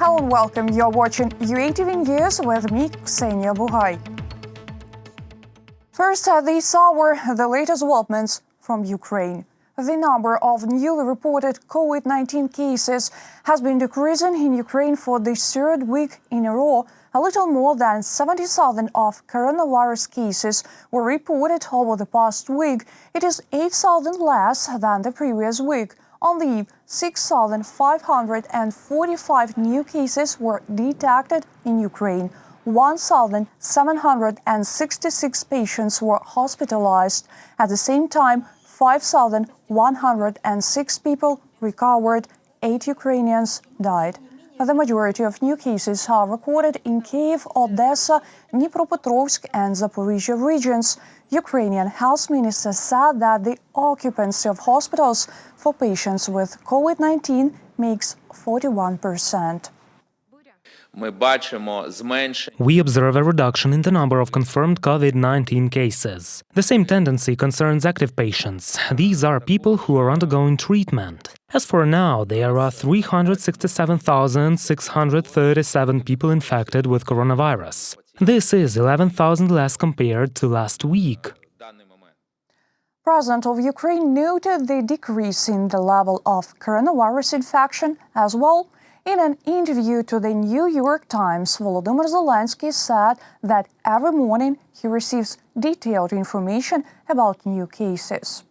Hello and welcome. You're watching UATV News with me, Ksenia Bugay. First, this hour, the latest developments from Ukraine. The number of newly reported COVID-19 cases has been decreasing in Ukraine for the third week in a row. A little more than 70,000 of coronavirus cases were reported over the past week. It is 8,000 less than the previous week. On the eve, 6,545 new cases were detected in Ukraine. 1,766 patients were hospitalized. At the same time, 5,106 people recovered. 8 Ukrainians died. The majority of new cases are recorded in Kyiv, Odessa, Dnipropetrovsk and Zaporizhia regions. Ukrainian health minister said that the occupancy of hospitals for patients with COVID-19 makes 41%. We observe a reduction in the number of confirmed COVID-19 cases. The same tendency concerns active patients. These are people who are undergoing treatment. As for now, there are 367,637 people infected with coronavirus. This is 11,000 less compared to last week. President of Ukraine noted the decrease in the level of coronavirus infection as well. In an interview to the New York Times, Volodymyr Zelensky said that every morning he receives detailed information about new cases.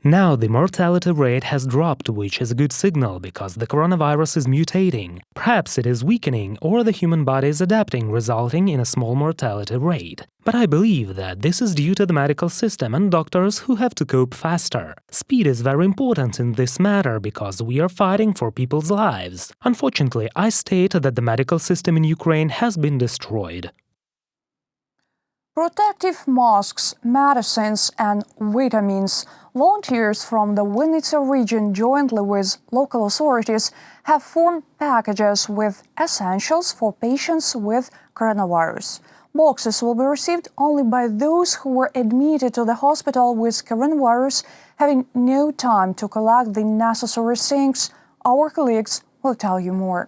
Now the mortality rate has dropped, which is a good signal because the coronavirus is mutating. Perhaps it is weakening or the human body is adapting, resulting in a small mortality rate. But I believe that this is due to the medical system and doctors who have to cope faster. Speed is very important in this matter because we are fighting for people's lives. Unfortunately, I state that the medical system in Ukraine has been destroyed. Protective masks, medicines and vitamins. Volunteers from the Vinnytsia region jointly with local authorities have formed packages with essentials for patients with coronavirus. Boxes will be received only by those who were admitted to the hospital with coronavirus, having no time to collect the necessary things. Our colleagues will tell you more.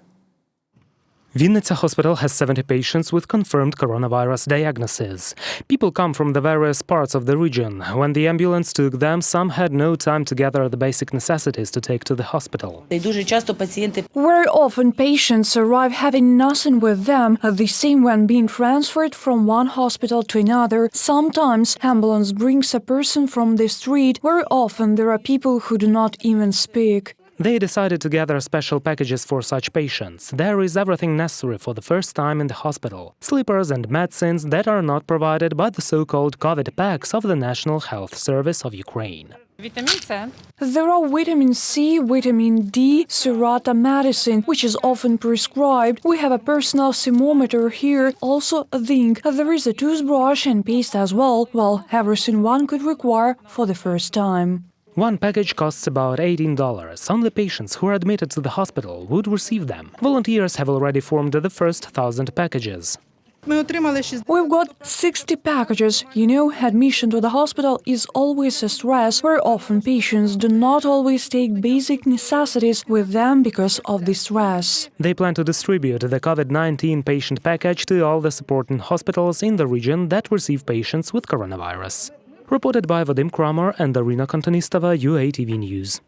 Vinnytsia hospital has 70 patients with confirmed coronavirus diagnosis. People come from the various parts of the region. When the ambulance took them, some had no time to gather the basic necessities to take to the hospital. Very often patients arrive having nothing with them, the same when being transferred from one hospital to another. Sometimes ambulance brings a person from the street. Very often there are people who do not even speak. They decided to gather special packages for such patients. There is everything necessary for the first time in the hospital. Sleepers and medicines that are not provided by the so-called COVID packs of the National Health Service of Ukraine. There are vitamin C, vitamin D, Serata medicine, which is often prescribed. We have a personal thermometer here, also zinc. There is a toothbrush and paste as well. Well, everything one could require for the first time. One package costs about $18. Only patients who are admitted to the hospital would receive them. Volunteers have already formed the first 1,000 packages. We've got 60 packages. You know, admission to the hospital is always a stress. Very often patients do not always take basic necessities with them because of the stress. They plan to distribute the COVID-19 patient package to all the supporting hospitals in the region that receive patients with coronavirus. Reported by Vadim Kramer and Arina Kontonistova, UATV News.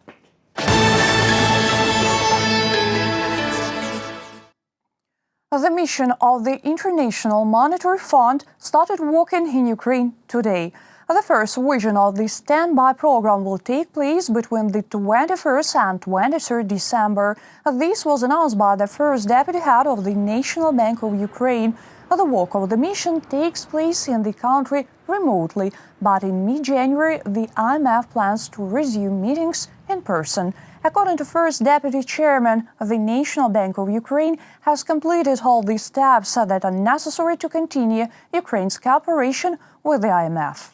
The mission of the International Monetary Fund started working in Ukraine today. The first version of the standby program will take place between the 21st and 23rd December. This was announced by the first deputy head of the National Bank of Ukraine. The work of the mission takes place in the country remotely, but in mid-January, the IMF plans to resume meetings in person. According to First Deputy Chairman, the National Bank of Ukraine has completed all the steps that are necessary to continue Ukraine's cooperation with the IMF.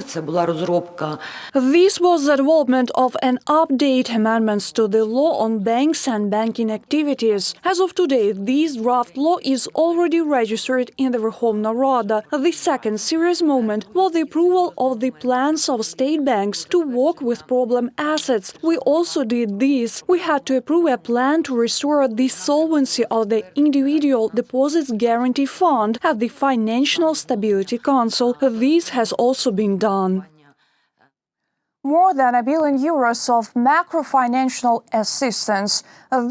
Це була розробка. This was the development of an update amendments to the law on banks and banking activities. As of today, this draft law is already registered in the Verkhovna Rada. The second serious moment was the approval of the plans of state banks to work with problem assets. We also did this. We had to approve a plan to restore the solvency of the Individual Deposits Guarantee Fund at the Financial Stability Council. This has also been done. More than €1 billion of macro-financial assistance.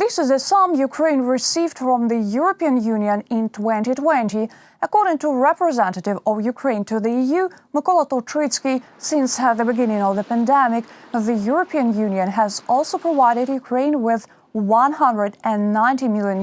This is the sum Ukraine received from the European Union in 2020. According to representative of Ukraine to the EU, Mykola Tochitsky, since the beginning of the pandemic, the European Union has also provided Ukraine with €190 million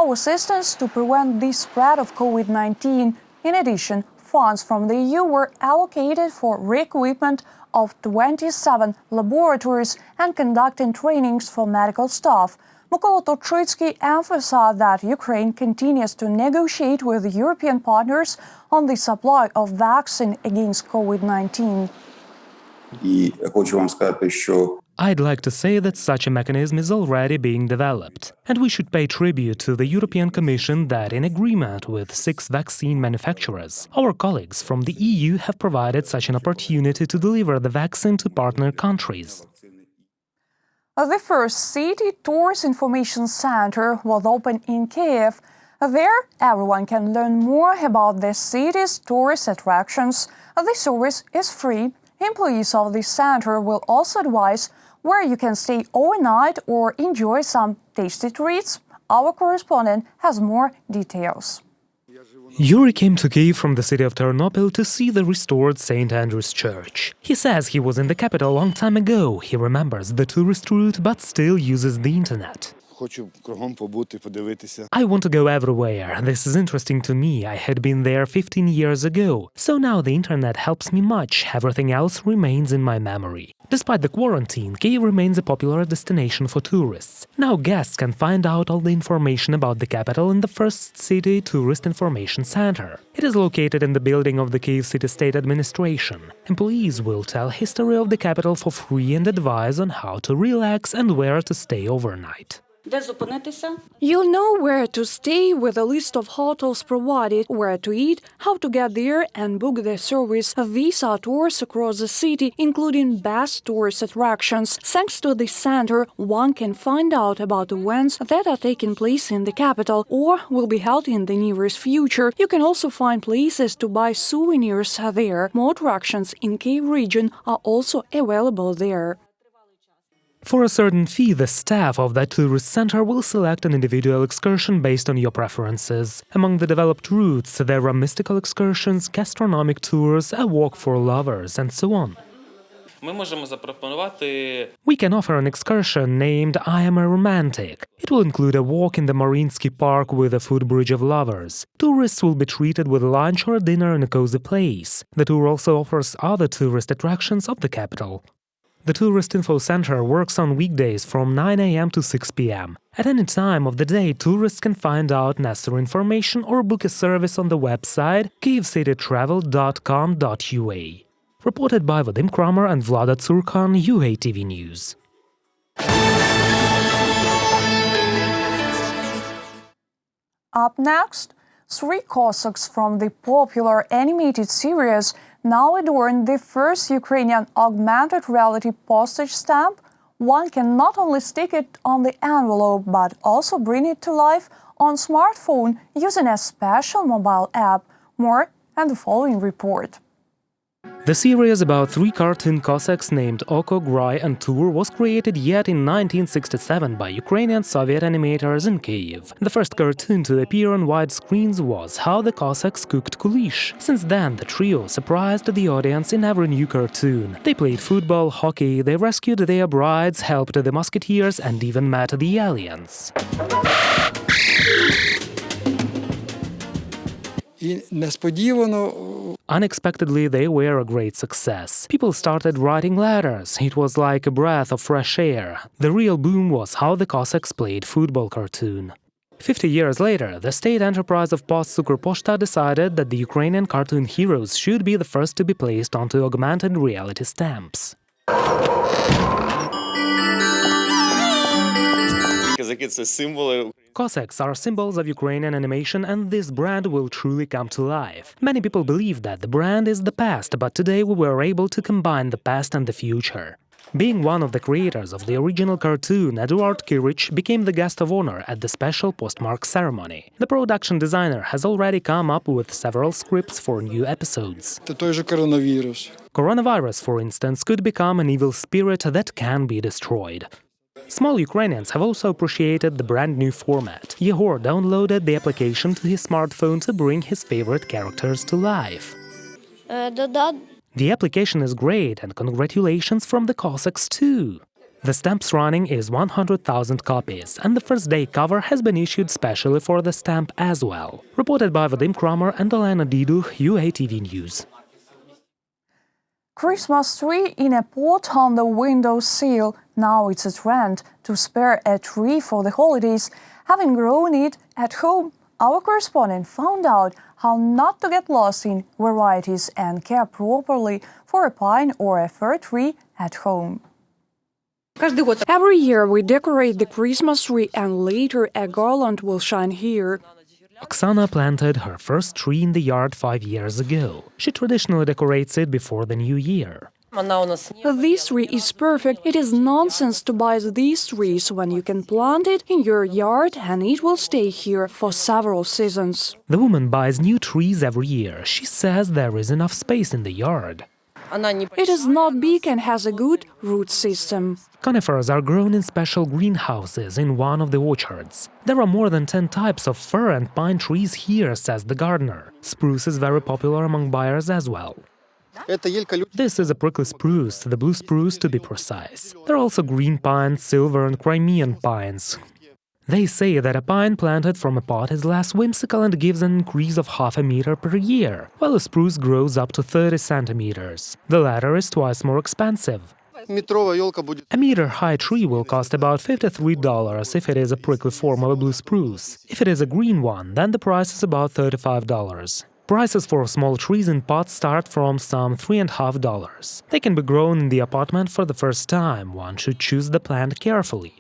of assistance to prevent the spread of COVID-19. In addition, funds from the EU were allocated for re-equipment of 27 laboratories and conducting trainings for medical staff. Mykola Tochitsky emphasized that Ukraine continues to negotiate with European partners on the supply of vaccine against COVID-19. І хочу вам сказати, що I'd like to say that such a mechanism is already being developed, and we should pay tribute to the European Commission that, in agreement with 6 vaccine manufacturers, our colleagues from the EU have provided such an opportunity to deliver the vaccine to partner countries. The first City Tourist Information Center was opened in Kyiv. There, everyone can learn more about the city's tourist attractions. The service is free. Employees of the center will also advise where you can stay overnight or enjoy some tasty treats. Our correspondent has more details. Yuri came to Kyiv from the city of Ternopil to see the restored St. Andrew's Church. He says he was in the capital a long time ago. He remembers the tourist route but still uses the internet. I want to go everywhere. This is interesting to me. I had been there 15 years ago. So now the internet helps me much. Everything else remains in my memory. Despite the quarantine, Kyiv remains a popular destination for tourists. Now guests can find out all the information about the capital in the First City Tourist Information Center. It is located in the building of the Kyiv City State Administration. Employees will tell history of the capital for free and advise on how to relax and where to stay overnight. Де зупинитися? You'll know where to stay with a list of hotels provided, where to eat, how to get there and book the service. These are tours across the city, including best tourist attractions. Thanks to this center, one can find out about events that are taking place in the capital or will be held in the nearest future. You can also find places to buy souvenirs there. More attractions in Kyiv region are also available there. For a certain fee, the staff of that tourist center will select an individual excursion based on your preferences. Among the developed routes, there are mystical excursions, gastronomic tours, a walk for lovers, and so on. We can offer an excursion named I Am a Romantic. It will include a walk in the Mariinsky Park with a footbridge of lovers. Tourists will be treated with lunch or dinner in a cozy place. The tour also offers other tourist attractions of the capital. The Tourist Info Center works on weekdays from 9 a.m. to 6 p.m. At any time of the day, tourists can find out necessary information or book a service on the website kyivcitytravel.com.ua. Reported by Vadim Kramer and Vlada Tsurkan, UATV News. Up next, 3 Cossacks from the popular animated series now adorn the first Ukrainian augmented reality postage stamp. One can not only stick it on the envelope but also bring it to life on smartphone using a special mobile app. More in the following report. The series about 3 cartoon Cossacks named Oko, Grai and Tur was created yet in 1967 by Ukrainian Soviet animators in Kyiv. The first cartoon to appear on wide screens was How the Cossacks Cooked Kulish. Since then, the trio surprised the audience in every new cartoon. They played football, hockey, they rescued their brides, helped the musketeers and even met the aliens. Unexpectedly, they were a great success. People started writing letters. It was like a breath of fresh air. The real boom was How the Cossacks Played Football cartoon. 50 years later, the state enterprise of Posta decided that the Ukrainian cartoon heroes should be the first to be placed onto augmented reality stamps. Cossacks are symbols of Ukrainian animation, and this brand will truly come to life. Many people believe that the brand is the past, but today we were able to combine the past and the future. Being one of the creators of the original cartoon, Adorn became the guest of honor at the special postmark ceremony. The production designer has already come up with several scripts for new episodes. Coronavirus, for instance, could become an evil spirit that can be destroyed. Small Ukrainians have also appreciated the brand new format. Yegor downloaded the application to his smartphone to bring his favorite characters to life. The application is great, and congratulations from the Cossacks too! The stamp's running is 100,000 copies, and the first day cover has been issued specially for the stamp as well. Reported by Vadim Kramer and Olena Diduch, UATV News. Christmas tree in a pot on the windowsill. Now it's a trend to spare a tree for the holidays, having grown it at home. Our correspondent found out how not to get lost in varieties and care properly for a pine or a fir tree at home. Every year we decorate the Christmas tree and later a garland will shine here. Oksana planted her first tree in the yard 5 years ago. She traditionally decorates it before the new year. This tree is perfect. It is nonsense to buy these trees when you can plant it in your yard and it will stay here for several seasons. The woman buys new trees every year. She says there is enough space in the yard. It is not big and has a good root system. Conifers are grown in special greenhouses in one of the orchards. There are more than 10 types of fir and pine trees here, says the gardener. Spruce is very popular among buyers as well. This is a prickly spruce, the blue spruce to be precise. There are also green pines, silver and Crimean pines. They say that a pine planted from a pot is less whimsical and gives an increase of half a meter per year, while a spruce grows up to 30 centimeters. The latter is twice more expensive. A meter-high tree will cost about $53 if it is a prickly form of a blue spruce. If it is a green one, then the price is about $35. Prices for small trees in pots start from some $3.50. They can be grown in the apartment for the first time. One should choose the plant carefully.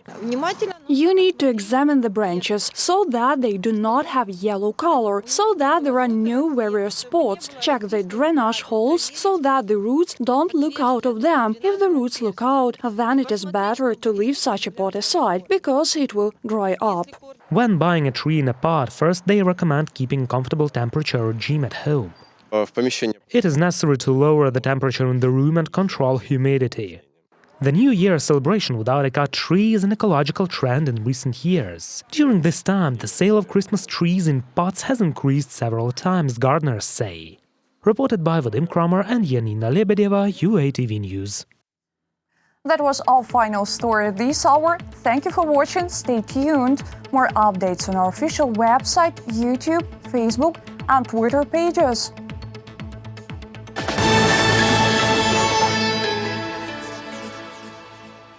You need to examine the branches so that they do not have yellow color, so that there are no various spots. Check the drainage holes so that the roots don't look out of them. If the roots look out, then it is better to leave such a pot aside, because it will dry up. When buying a tree in a pot, first they recommend keeping comfortable temperature regime at home. It is necessary to lower the temperature in the room and control humidity. The New Year celebration without a cut tree is an ecological trend in recent years. During this time, the sale of Christmas trees in pots has increased several times, gardeners say. Reported by Vadim Kramer and Yanina Lebedeva, UATV News. That was our final story this hour. Thank you for watching. Stay tuned. More updates on our official website, YouTube, Facebook and Twitter pages.